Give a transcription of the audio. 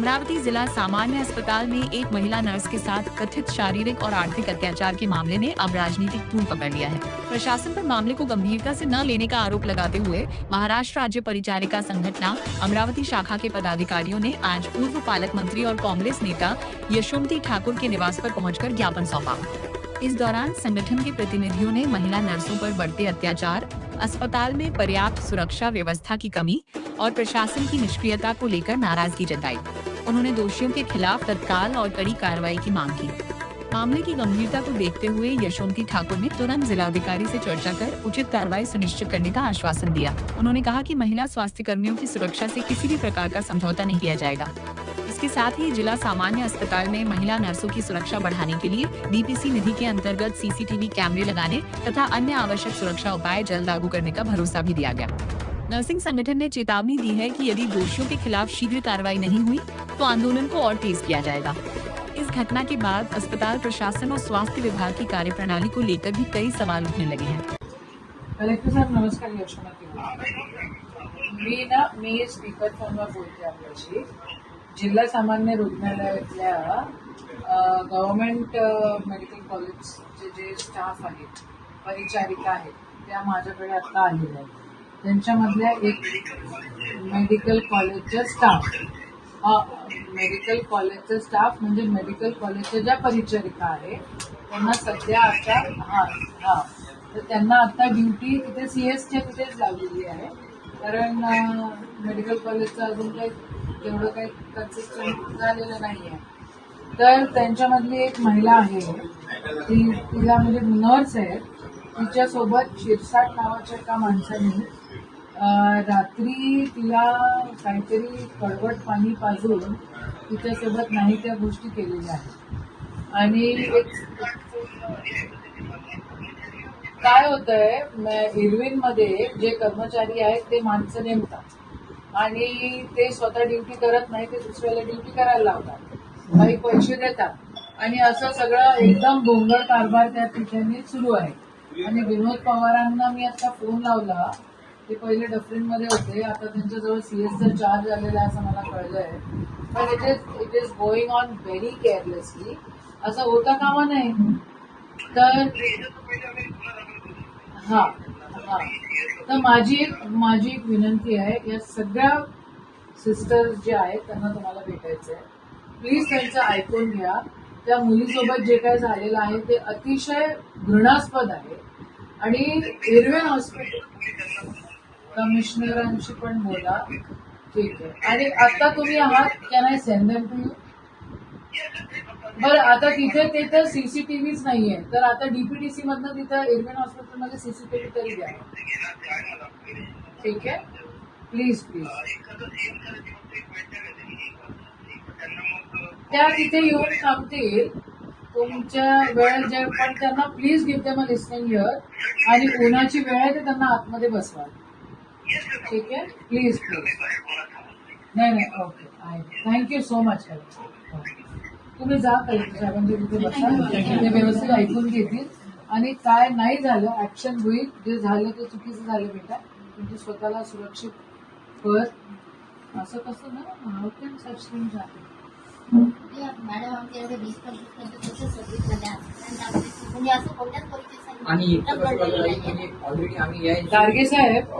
अमरावती जिला सामान्य अस्पताल में एक महिला नर्स के साथ कथित शारीरिक और आर्थिक अत्याचार के मामले ने अब राजनीतिक तूल पकड़ लिया है। प्रशासन पर मामले को गंभीरता से न लेने का आरोप लगाते हुए महाराष्ट्र राज्य परिचारिका संगठन अमरावती शाखा के पदाधिकारियों ने आज पूर्व पालक मंत्री और कांग्रेस नेता यशोमती ठाकुर के निवास पर पहुंचकर ज्ञापन सौंपा। इस दौरान संगठन के प्रतिनिधियों ने महिला नर्सों पर बढ़ते अत्याचार, अस्पताल में पर्याप्त सुरक्षा व्यवस्था की कमी और प्रशासन की निष्क्रियता को लेकर नाराजगी जताई। उन्होंने दोषियों के खिलाफ तत्काल और कड़ी कार्रवाई की मांग की। मामले की गंभीरता को देखते हुए यशोमती ठाकुर ने तुरंत जिलाधिकारी से चर्चा कर उचित कार्रवाई सुनिश्चित करने का आश्वासन दिया। उन्होंने कहा कि महिला स्वास्थ्य कर्मियों की सुरक्षा से किसी भी प्रकार का समझौता नहीं किया जाएगा। इसके साथ ही जिला सामान्य अस्पताल में महिला नर्सों की सुरक्षा बढ़ाने के लिए डीपीसी निधि के अंतर्गत सीसीटीवी कैमरे लगाने तथा अन्य आवश्यक सुरक्षा उपाय जल्द लागू करने का भरोसा भी दिया गया। नर्सिंग संगठन ने चेतावनी दी है कि यदि दोषियों के खिलाफ शीघ्र कार्रवाई नहीं हुई तो आंदोलन को और तेज किया जाएगा। इस घटना के बाद अस्पताल प्रशासन और स्वास्थ्य विभाग की कार्यप्रणाली को लेकर भी कई सवाल उठने लगे हैं। कलेक्टर साहेब नमस्कार, यशोमती मी स्पीकर फोनवर बोलते आपल्याशी। जिल्हा सामान्य रुग्णालयातल्या गव्हर्नमेंट मेडिकल कॉलेजचे जे स्टाफ आहेत, परिचारिका आहेत, त्या माझ्याकडे आता आलेल्या आहेत। त्यांच्यामधल्या एक मेडिकल कॉलेजचा स्टाफ म्हणजे मेडिकल कॉलेजच्या ज्या परिचारिका आहेत त्यांना सध्या आता तर त्यांना आता ड्युटी तिथे सीएसच्या तिथेच लावलेली आहे, कारण मेडिकल कॉलेजचं अजून काही तेवढं काही कन्सिस्टंट झालेलं नाही आहे। तर त्यांच्यामधली एक महिला आहे, तिला म्हणजे नर्स आहे, तिच्यासोबत शिरसाट नावाच्या एका माणसाने रात्री तिला काहीतरी कडवट पाणी पाजून तिच्यासोबत नाही त्या गोष्टी केलेल्या आहेत। आणि काय होतंय, इरविनमध्ये जे कर्मचारी आहेत ते माणसं नेमतात आणि ते स्वतः ड्युटी करत नाही, ते दुसऱ्याला ड्युटी करायला लावतात, काही पैसे देतात आणि असं सगळं एकदम गोंधळ कारभार त्या ठिकाणी सुरू आहे। आणि विनोद पवारांना मी आता फोन लावला, ते पहिले डफरीनमध्ये होते, आता त्यांच्याजवळ सीएसचा चार्ज आलेला आहे असं मला कळलंय। पण it is going on very carelessly, असं होता कामा नये। तर तर माझी एक विनंती आहे, या सगळ्या सिस्टर्स जे आहेत त्यांना तुम्हाला भेटायचं आहे, प्लीज त्यांचं ऐकून घ्या। त्या मुलीसोबत जे काही झालेलं आहे ते अतिशय घृणास्पद आहे आणि इरविन हॉस्पिटल कमिशनरांशी पण बोला, ठीक आहे। आणि आता तुम्ही आहात, can I send them to you? बरं, आता तिथे ते तर सीसीटीव्हीच नाहीये, तर आता डीपीटीसी मधनं तिथं इरविन हॉस्पिटलमध्ये सीसीटीव्ही तरी द्या, ठीक आहे? प्लीज त्या तिथे येऊन थांबतील तुमच्या वेळ जे, पण त्यांना please give them a listening here, आणि उन्हाची वेळ आहे ते त्यांना आतमध्ये बसवा, ठीक आहे? प्लीज नाही, ओके, थँक्यू सो मच। तुम्ही जा कलेक्टर साहेबांच्या तिथे बसा, ते व्यवस्थित ऐकून घेतील आणि काय नाही झालं ऍक्शन होईल, जे झालं ते चुकीचं झालं बेटा, तुमची स्वतःला सुरक्षित कर। असं कसं ना, how can such things happen? आणि गाडगे साहेब